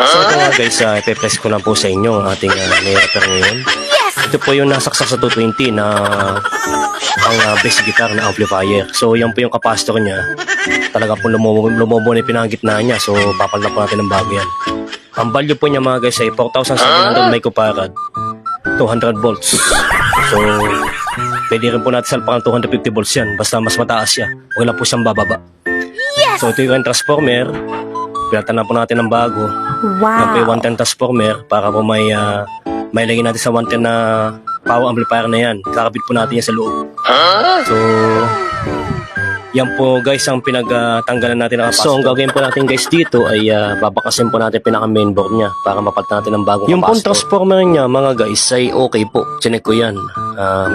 So ito nga guys, ipe-press ko na po sa inyo ang ating repair ngayon. Ito po yung nasaksak sa 220 na ang bass guitar na amplifier. So yan po yung capacitor niya. Talaga po lumobo na yung pinagitna niya. So papalak po natin ng bago yan. Ang value po niya mga guys ay 4,700 microfarad, 200 volts. So pwede rin po natin salpakan 250 volts yan. Basta mas mataas siya. Huwag lang po siyang bababa. So ito yung transformer. Pinatan na po natin ng bago. Yan po yung 110 transformer para po may lagay natin sa 110 na power amplifier na yan. Kakabit po natin yan sa loob. So yan po guys ang pinagtanggalan natin ng capacitor. So ang gagawin po natin guys dito ay babakasin po natin pinaka mainboard niya para mapalitan natin ng bagong capacitor. Yung pong transformer niya mga guys ay okay po. Chinek ko yan.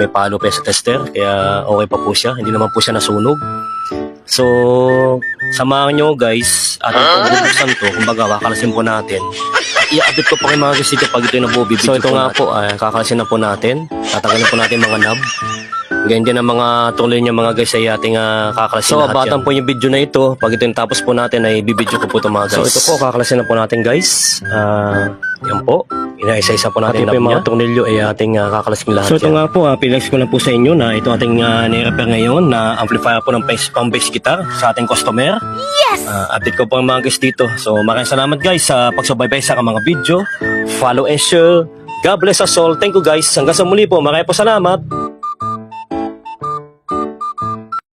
May palo pa sa tester kaya okay pa po siya. Hindi naman po siya nasunog. So samahan nyo guys at bubuksan to. Kumbaga kakalasin po natin. I-update ko pa kay mga guys dito pag ito yung nabubibidyo. So ito nga po kakalasin na po natin. Tatanggalin po natin mga knob. Ganyan din ang mga tuloy niya mga guys ay ating kakalasin. So abatan po yung video na ito. Pag ito yung tapos po natin ay bibidyo ko po ito mga guys. So ito po kakalasin na po natin guys. Yan po. Inaisa-isa po natin yung mga tornilyo ay ating kakalasin lahat. So ito nga po, pinex ko na po sa inyo na ito ating ni-repair ngayon na amplifier po ng pang-bass guitar sa ating customer. Yes! Update ko po ang mga guys dito. So maraming salamat guys sa pagsubaybay sa mga video. Follow and share. God bless us all. Thank you guys. Hanggang sa muli po. Maraming po salamat.